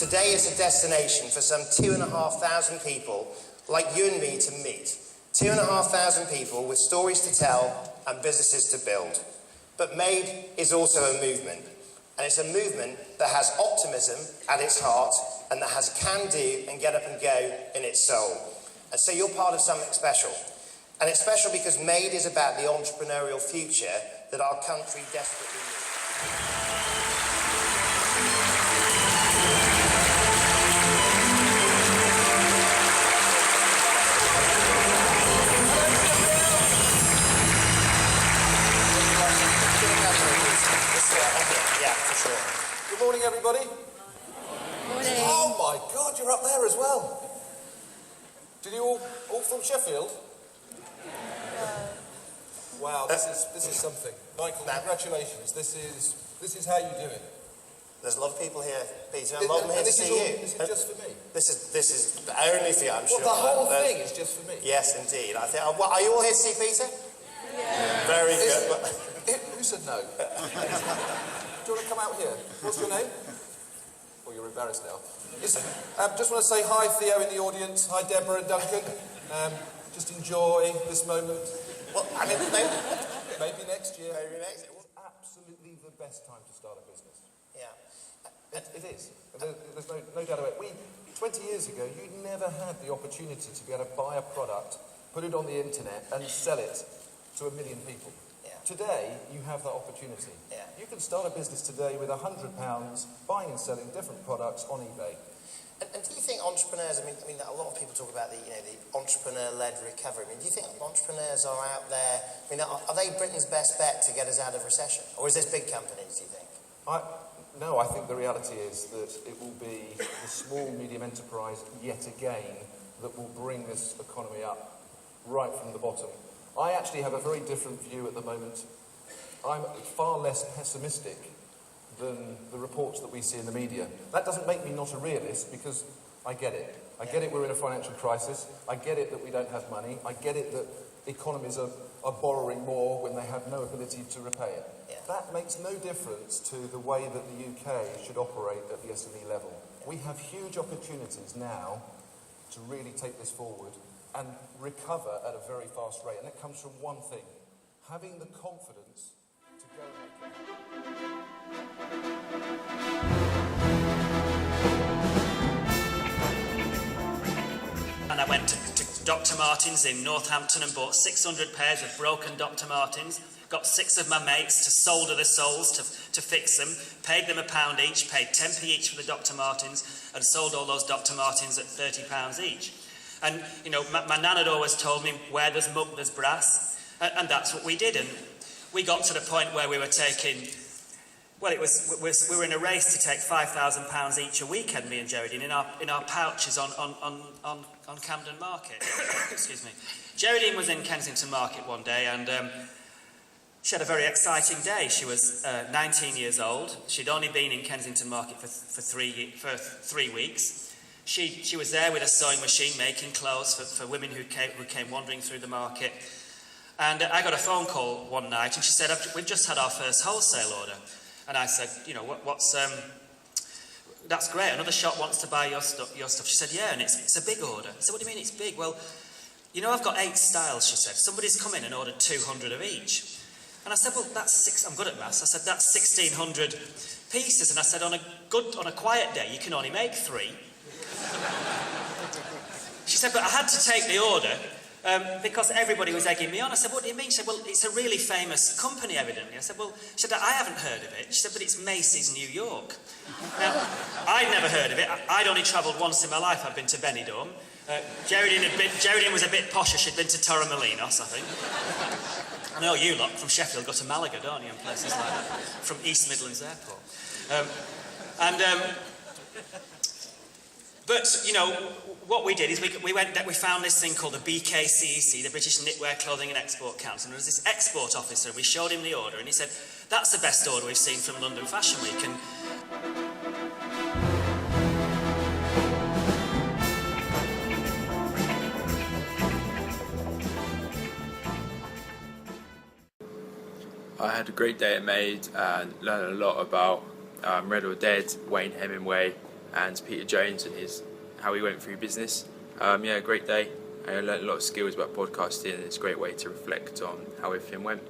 Today is a destination for some 2,500 people like you and me to meet. 2,500 people with stories to tell and businesses to build. But Made is also a movement. And it's a movement that has optimism at its heart and that has can-do and get up and go in its soul. And so you're part of something special. And it's special because Made is about the entrepreneurial future that our country desperately needs. Yeah, for sure. Good morning, everybody. Morning. Oh my God, you're up there as well. Did you all from Sheffield? Wow, this is something. Michael, congratulations. This is how you do it. There's a lot of people here, Peter. A lot of them here to see you. This is just for me. This is only for you, I'm sure. The whole thing is just for me. Yes, indeed. I think. Are you all here to see Peter? Yeah. Very good. Who said no? Do you want to come out here? What's your name? Oh, you're embarrassed now. Listen, just want to say hi, Theo, in the audience. Hi, Deborah and Duncan. Just enjoy this moment. Well, I mean, maybe next year. Maybe next year. It's absolutely the best time to start a business. Yeah. It is. There's no doubt about it. 20 years ago, you never had the opportunity to be able to buy a product, put it on the internet, and sell it to 1 million people. Yeah. Today, you have that opportunity. Yeah. You can start a business today with £100, buying and selling different products on eBay. And do you think entrepreneurs? I mean, a lot of people talk about the entrepreneur-led recovery. I mean, do you think entrepreneurs are out there? I mean, are they Britain's best bet to get us out of recession, or is this big companies? Do you think? No, I think the reality is that it will be the small, medium enterprise yet again that will bring this economy up right from the bottom. I actually have a very different view at the moment. I'm far less pessimistic than the reports that we see in the media. That doesn't make me not a realist, because I get it. I get it we're in a financial crisis. I get it that we don't have money. I get it that economies are borrowing more when they have no ability to repay it. Yeah. That makes no difference to the way that the UK should operate at the SME level. We have huge opportunities now to really take this forward and recover at a very fast rate. And it comes from one thing: having the confidence to go and make it. And I went to Dr. Martens in Northampton and bought 600 pairs of broken Dr. Martens, got 6 of my mates to solder the soles to fix them, paid them £1 each, paid 10p each for the Dr. Martens, and sold all those Dr. Martens at £30 each. And, you know, my nan had always told me, where there's muck, there's brass, and that's what we did. And we got to the point where we were taking, well, we were in a race to take £5,000 each a weekend, me and Geraldine, in our pouches on Camden Market. Excuse me. Geraldine was in Kensington Market one day, and she had a very exciting day. She was 19 years old. She'd only been in Kensington Market for 3 weeks. She was there with a sewing machine making clothes for women who came wandering through the market. And I got a phone call one night, and she said, "We've just had our first wholesale order." And I said, "You know, what's that's great. Another shop wants to buy your stuff." She said, "Yeah, and it's a big order." I said, "What do you mean it's big?" "Well, you know, I've got 8 styles," she said. "Somebody's come in and ordered 200 of each." And I said, "Well, that's I'm good at maths." I said, "That's 1,600 pieces." And I said, on a quiet day, you can only make 3. She said, "But I had to take the order because everybody was egging me on." I said, "What do you mean?" She said, "Well, it's a really famous company, evidently." I said, "Well," she said, "I haven't heard of it." She said, "But it's Massey's New York." Now, I'd never heard of it. I'd only travelled once in my life. I'd been to Benidorm. Geraldine was a bit posher. She'd been to Torremolinos, I think. I know you lot from Sheffield go to Malaga, don't you, and places like that, from East Midlands Airport. But, you know, what we did is we found this thing called the BKCEC, the British Knitwear Clothing and Export Council, and there was this export officer, and we showed him the order, and he said, "That's the best order we've seen from London Fashion Week." And I had a great day at Made and learned a lot about Red or Dead, Wayne Hemingway, and Peter Jones and how he went through business. Yeah, great day. I learned a lot of skills about podcasting, and it's a great way to reflect on how everything went.